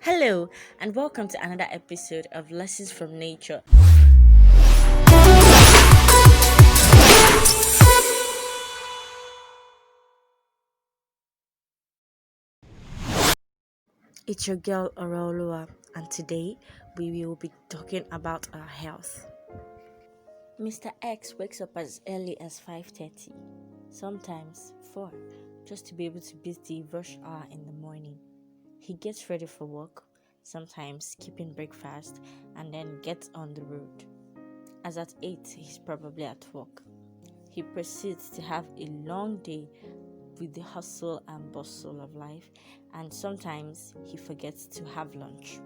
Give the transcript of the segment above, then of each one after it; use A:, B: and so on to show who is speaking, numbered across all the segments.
A: Hello, and welcome to another episode of Lessons from Nature. It's your girl Araolua, and today we will be talking about our health. Mr. X wakes up as early as 5:30, sometimes 4, just to be able to beat the rush hour in the morning. He gets ready for work, sometimes skipping breakfast, and then gets on the road. As at 8, he's probably at work. He proceeds to have a long day with the hustle and bustle of life, and sometimes he forgets to have lunch.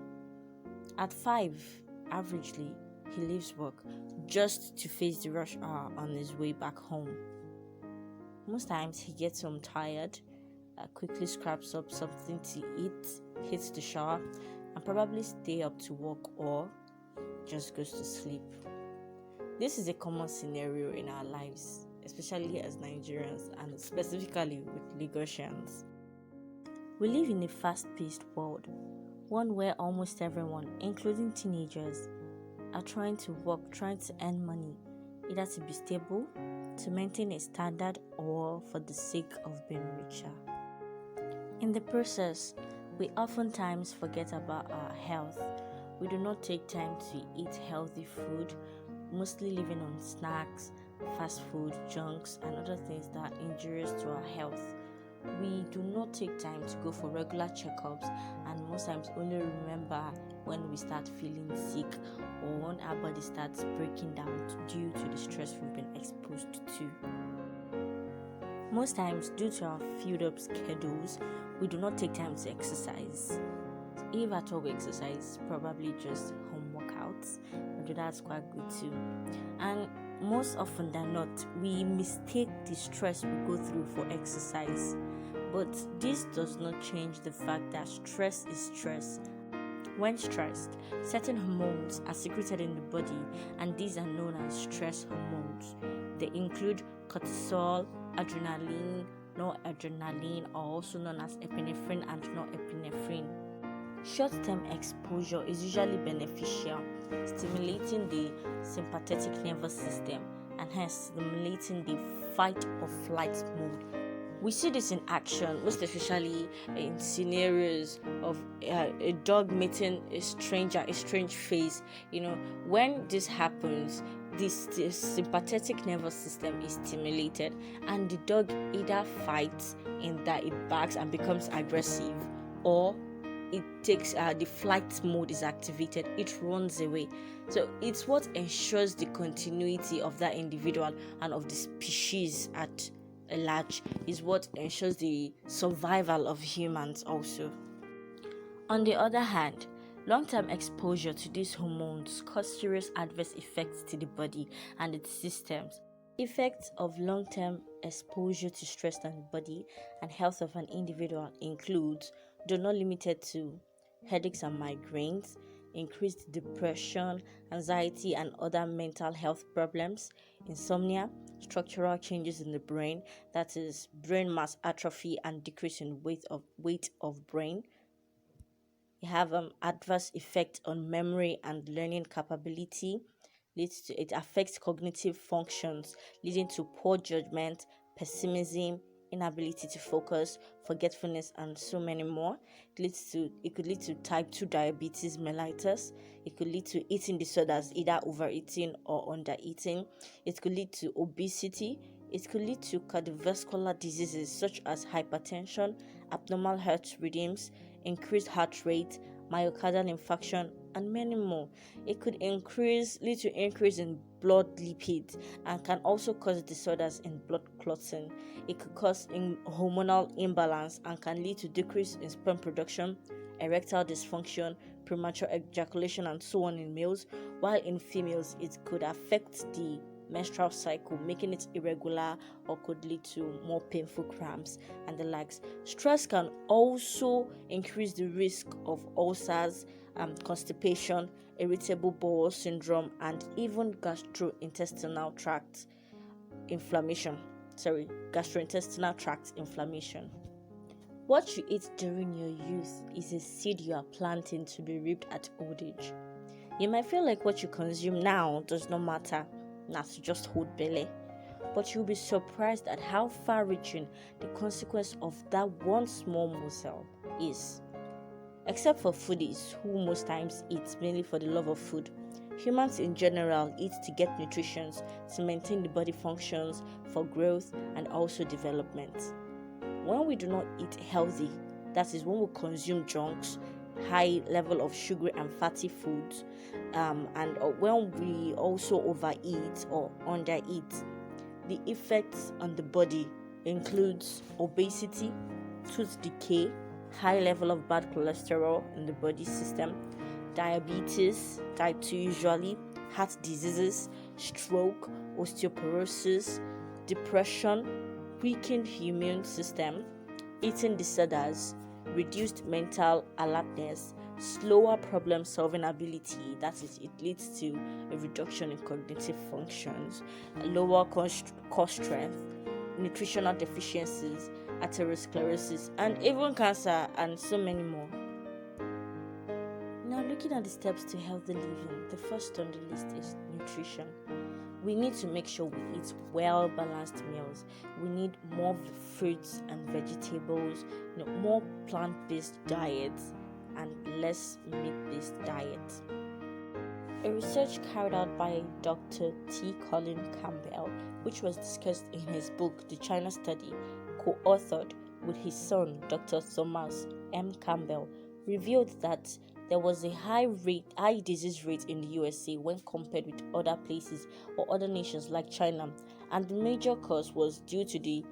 A: At 5, averagely, he leaves work just to face the rush hour on his way back home. Most times he gets home tired, quickly scraps up something to eat, hits the shower, and probably stay up to work or just goes to sleep. This is a common scenario in our lives, especially as Nigerians and specifically with Lagosians. We live in a fast-paced world, one where almost everyone, including teenagers, are trying to work, trying to earn money, either to be stable, to maintain a standard, or for the sake of being richer. In the process, we oftentimes forget about our health. We do not take time to eat healthy food, mostly living on snacks, fast food, junks, and other things that are injurious to our health. We do not take time to go for regular checkups, and most times only remember when we start feeling sick or when our body starts breaking down due to the stress we've been exposed to. Most times, due to our filled up schedules, we do not take time to exercise. If at all we exercise, probably just home workouts, although that's quite good too. And most often than not, we mistake the stress we go through for exercise. But this does not change the fact that stress is stress. When stressed, certain hormones are secreted in the body, and these are known as stress hormones. They include cortisol, adrenaline, noradrenaline, or also known as epinephrine and norepinephrine. Short-term exposure is usually beneficial, stimulating the sympathetic nervous system and hence stimulating the fight or flight mode. We see this in action, most especially in scenarios of a dog meeting a strange face. When this happens, this sympathetic nervous system is stimulated, and the dog either fights in that it barks and becomes aggressive, or it takes the flight mode is activated, it runs away. So it's what ensures the continuity of that individual and of the species at a large, is what ensures the survival of humans also. On the other hand, long-term exposure to these hormones cause serious adverse effects to the body and its systems. Effects of long-term exposure to stress on the body and health of an individual includes, though not limited to, headaches and migraines, increased depression, anxiety, and other mental health problems, insomnia, structural changes in the brain, that is, brain mass atrophy and decrease in weight of brain. You have adverse effect on memory and learning capability. It affects cognitive functions, leading to poor judgment, pessimism, inability to focus, forgetfulness, and so many more. It could lead to type 2 diabetes mellitus. It could lead to eating disorders, either overeating or undereating. It could lead to obesity. It could lead to cardiovascular diseases such as hypertension, abnormal heart rhythms, increased heart rate, myocardial infarction, and many more. It could lead to increase in blood lipids and can also cause disorders in blood clotting. It could cause hormonal imbalance and can lead to decrease in sperm production, erectile dysfunction, premature ejaculation, and so on in males, while in females it could affect the menstrual cycle, making it irregular, or could lead to more painful cramps and the likes. Stress can also increase the risk of ulcers, constipation, irritable bowel syndrome, and even gastrointestinal tract inflammation. What you eat during your youth is a seed you are planting to be reaped at old age. You might feel like what you consume now does not matter, that's just hold belly. But you'll be surprised at how far-reaching the consequence of that one small morsel is. Except for foodies who most times eat mainly for the love of food, humans in general eat to get nutrition, to maintain the body functions, for growth and also development. When we do not eat healthy, that is when we consume junks, high level of sugar and fatty foods, and when we also overeat or undereat, the effects on the body includes obesity, tooth decay, high level of bad cholesterol in the body system, diabetes, type 2 usually, heart diseases, stroke, osteoporosis, depression, weakened immune system, eating disorders, reduced mental alertness, slower problem-solving ability, that is, it leads to a reduction in cognitive functions, lower core strength, nutritional deficiencies, atherosclerosis, and even cancer, and so many more. Now, looking at the steps to healthy living, the first on the list is nutrition. We need to make sure we eat well-balanced meals. We need more fruits and vegetables, more plant-based diets, and less meat-based diet. A research carried out by Dr. T. Colin Campbell, which was discussed in his book, The China Study, co-authored with his son, Dr. Thomas M. Campbell, revealed that there was a high disease rate in the USA when compared with other places or other nations like China, and the major cause was due to the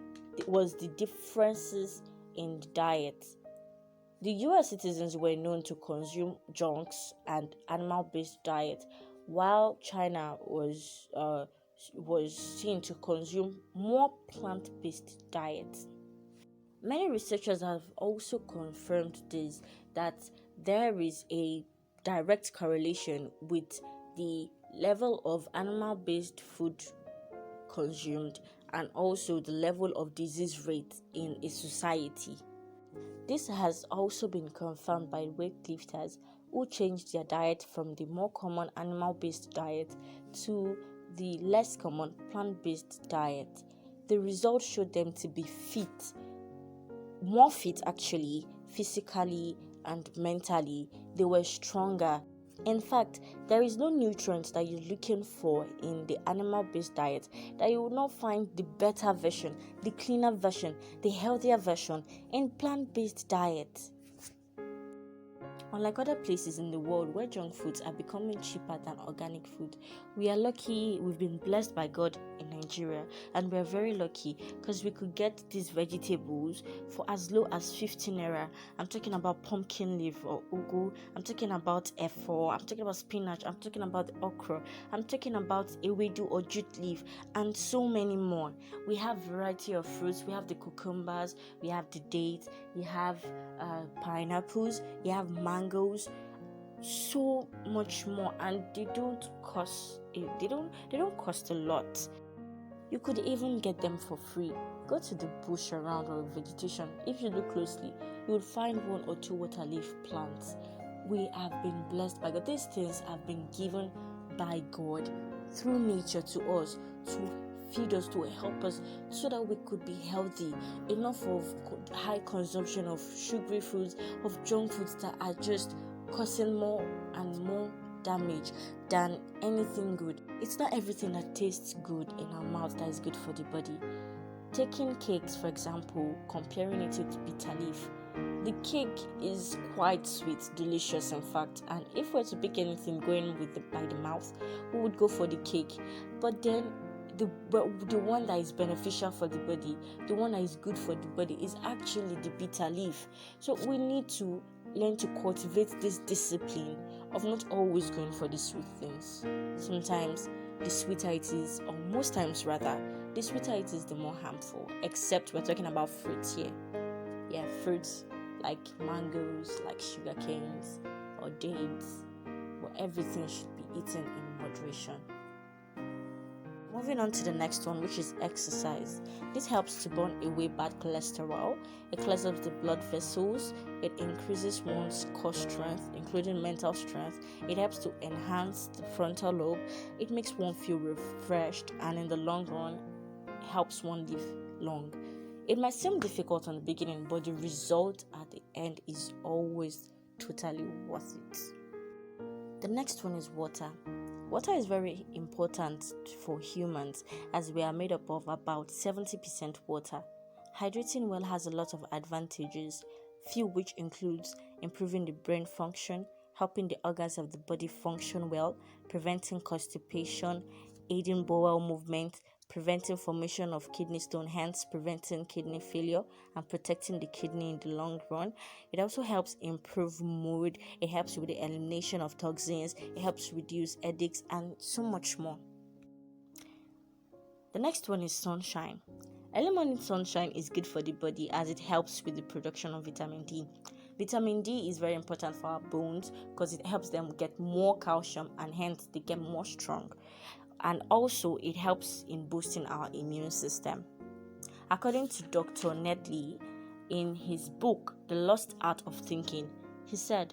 A: differences in diet. The US citizens were known to consume junks and animal-based diet, while China was seen to consume more plant-based diet. Many researchers have also confirmed this, that there is a direct correlation with the level of animal-based food consumed and also the level of disease rate in a society. This has also been confirmed by weightlifters who changed their diet from the more common animal-based diet to the less common plant-based diet. The results showed them to be more fit actually, physically and mentally. They were stronger. In fact, there is no nutrient that you're looking for in the animal-based diet that you will not find the better version, the cleaner version, the healthier version in plant-based diet. Unlike other places in the world where junk foods are becoming cheaper than organic food, we are lucky, we've been blessed by God in Nigeria, and we're very lucky because we could get these vegetables for as low as 15 naira. I'm talking about pumpkin leaf or ugu, I'm talking about efo, I'm talking about spinach, I'm talking about okra, I'm talking about ewedu or jute leaf, and so many more. We have variety of fruits, we have the cucumbers, we have the dates, we have pineapples, you have mangoes, so much more, and they don't cost a lot. You could even get them for free. Go to the bush around or vegetation. If you look closely, you will find one or two water leaf plants. We have been blessed by God. These things have been given by God through nature to us to feed us, to help us, so that we could be healthy. Enough of high consumption of sugary foods, of junk foods that are just causing more and more damage than anything good. It's not everything that tastes good in our mouth that is good for the body. Taking cakes, for example, comparing it with bitter leaf, the cake is quite sweet, delicious in fact, and if we're to pick anything going by the mouth, we would go for the cake. But then the one that is beneficial for the body, the one that is good for the body, is actually the bitter leaf. So we need to learn to cultivate this discipline of not always going for the sweet things. Sometimes the sweeter it is, or most times rather, the sweeter it is, the more harmful. Except we're talking about fruits here. Yeah, fruits like mangoes, like sugar canes or dates, but everything should be eaten in moderation. Moving on to the next one, which is exercise. This helps to burn away bad cholesterol. It clears up the blood vessels. It increases one's core strength, including mental strength. It helps to enhance the frontal lobe. It makes one feel refreshed, and in the long run, helps one live long. It might seem difficult on the beginning, but the result at the end is always totally worth it. The next one is water. Water is very important for humans as we are made up of about 70% water. Hydrating well has a lot of advantages, few which includes improving the brain function, helping the organs of the body function well, preventing constipation, aiding bowel movement, preventing formation of kidney stone, hence preventing kidney failure and protecting the kidney in the long run. It also helps improve mood. It helps with the elimination of toxins. It helps reduce headaches and so much more. The next one is sunshine. Early morning sunshine is good for the body as it helps with the production of vitamin D. Vitamin D is very important for our bones because it helps them get more calcium and hence they get more strong. And also it helps in boosting our immune system. According to Dr. Nedley, in his book, The Lost Art of Thinking, he said,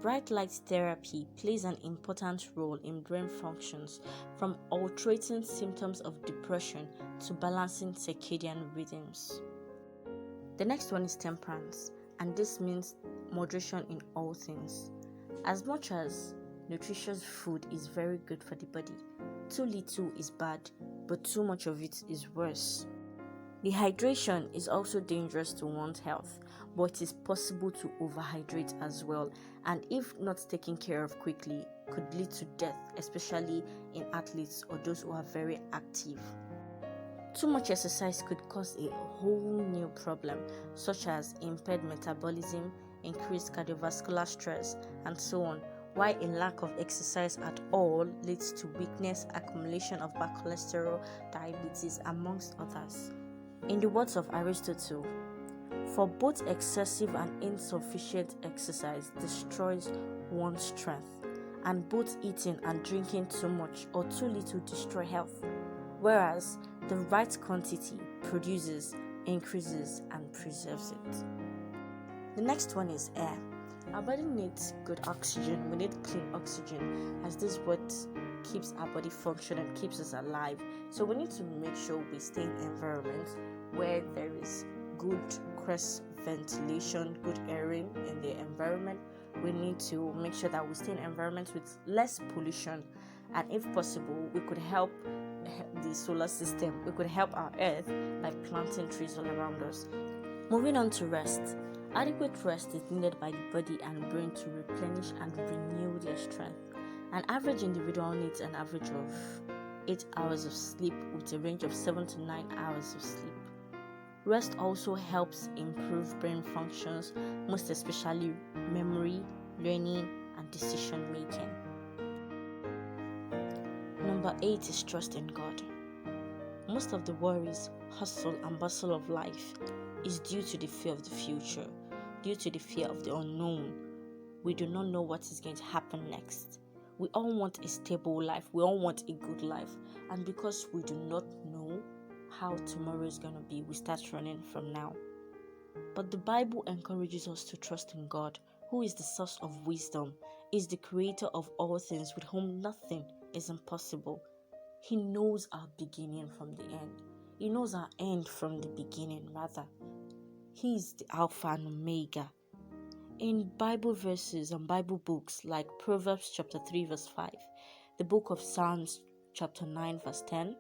A: bright light therapy plays an important role in brain functions, from altering symptoms of depression to balancing circadian rhythms. The next one is temperance, and this means moderation in all things. As much as nutritious food is very good for the body, too little is bad, but too much of it is worse. Dehydration is also dangerous to one's health, but it is possible to overhydrate as well, and if not taken care of quickly, could lead to death, especially in athletes or those who are very active. Too much exercise could cause a whole new problem, such as impaired metabolism, increased cardiovascular stress, and so on, while a lack of exercise at all leads to weakness, accumulation of bad cholesterol, diabetes, amongst others. In the words of Aristotle, for both excessive and insufficient exercise destroys one's strength, and both eating and drinking too much or too little destroy health, whereas the right quantity produces, increases, and preserves it. The next one is air. Our body needs good oxygen. We need clean oxygen, as this is what keeps our body functioning and keeps us alive. So we need to make sure we stay in environments where there is good cross ventilation, good airing in the environment. We need to make sure that we stay in environments with less pollution, and if possible, we could help the solar system. We could help our earth by planting trees all around us. Moving on to rest. Adequate rest is needed by the body and brain to replenish and renew their strength. An average individual needs an average of 8 hours of sleep with a range of 7 to 9 hours of sleep. Rest also helps improve brain functions, most especially memory, learning, and decision making. Number 8 is trust in God. Most of the worries, hustle, and bustle of life is due to the fear of the future, due to the fear of the unknown. We do not know what is going to happen next. We all want a stable life. We all want a good life. And because we do not know how tomorrow is going to be, we start running from now. But the Bible encourages us to trust in God, who is the source of wisdom, is the creator of all things, with whom nothing is impossible. He knows our beginning from the end. He knows our end from the beginning, rather. He is the Alpha and Omega. In Bible verses and Bible books like Proverbs chapter 3 verse 5, the book of Psalms chapter 9 verse 10,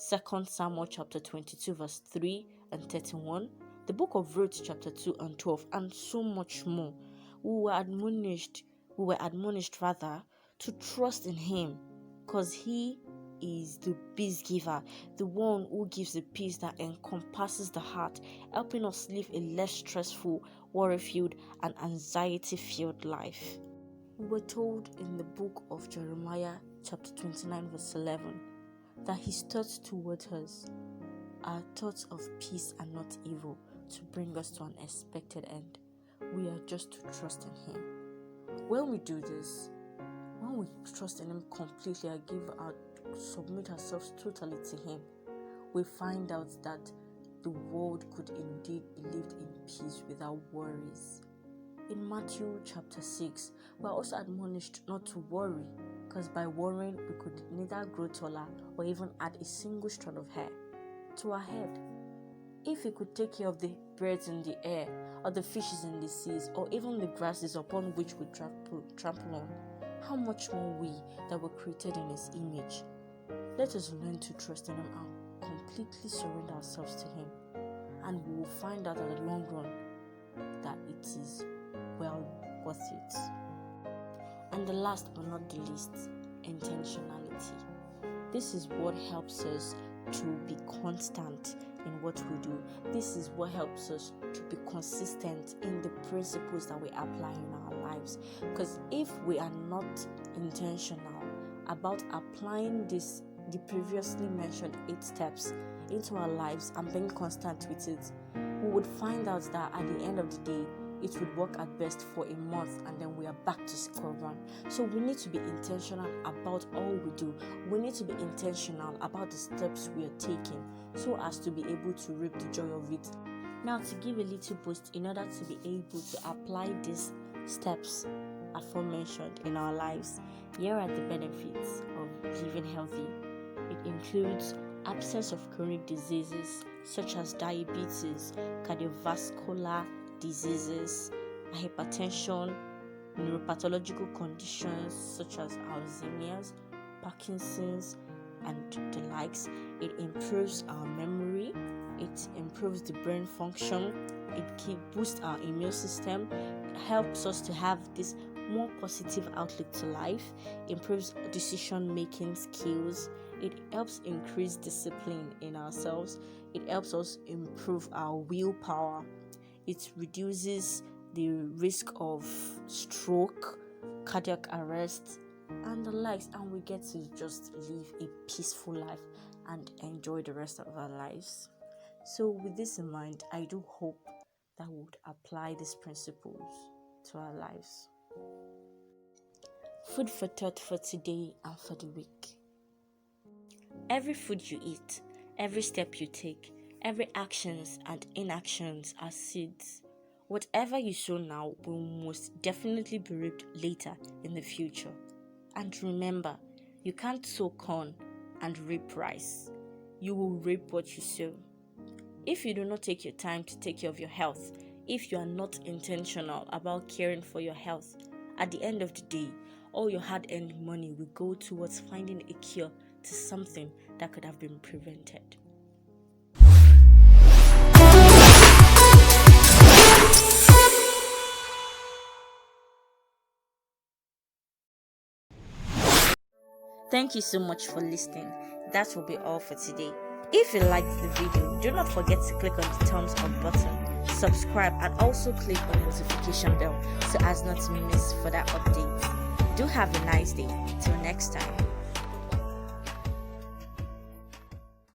A: 2 Samuel chapter 22 verse 3 and 31, the book of Ruth chapter 2 and 12, and so much more, we were admonished to trust in Him, because He is the peace giver, the one who gives the peace that encompasses the heart, helping us live a less stressful, worry-filled, and anxiety-filled life. We were told in the book of Jeremiah chapter 29 verse 11 that His thoughts towards us are thoughts of peace and not evil, to bring us to an expected end. We are just to trust in Him. When we do this, when we trust in Him completely and give our submit ourselves totally to Him, we find out that the world could indeed be lived in peace without worries. In Matthew chapter 6, we are also admonished not to worry, because by worrying we could neither grow taller or even add a single strand of hair to our head. If He could take care of the birds in the air, or the fishes in the seas, or even the grasses upon which we trample on, how much more we that were created in His image? Let us learn to trust in Him and completely surrender ourselves to Him, and we will find out at the long run that it is well worth it. And the last but not the least, intentionality. This is what helps us to be constant in what we do. This is what helps us to be consistent in the principles that we apply in our lives. Because if we are not intentional about applying the previously mentioned 8 steps into our lives and being constant with it, we would find out that at the end of the day, it would work at best for a month and then we are back to square one. So we need to be intentional about all we do. We need to be intentional about the steps we are taking so as to be able to reap the joy of it. Now, to give a little boost in order to be able to apply these steps aforementioned in our lives, here are the benefits of living healthy. It includes absence of chronic diseases such as diabetes, cardiovascular diseases, hypertension, neuropathological conditions such as Alzheimer's, Parkinson's, and the likes. It improves our memory, it improves the brain function, it boosts our immune system, it helps us to have this more positive outlook to life, improves decision-making skills, it helps increase discipline in ourselves, it helps us improve our willpower. It reduces the risk of stroke, cardiac arrest, and the likes, and we get to just live a peaceful life and enjoy the rest of our lives. So with this in mind, I do hope that we would apply these principles to our lives. Food for thought for today and for the week. Every food you eat, every step you take, every actions and inactions are seeds. Whatever you sow now will most definitely be reaped later in the future. And remember, you can't sow corn and reap rice. You will reap what you sow. If you do not take your time to take care of your health, if you are not intentional about caring for your health, at the end of the day, all your hard-earned money will go towards finding a cure to something that could have been prevented. Thank you so much for listening. That will be all for today. If you liked the video, do not forget to click on the thumbs up button, subscribe, and also click on the notification bell so as not to miss further updates. Do have a nice day. Till next time.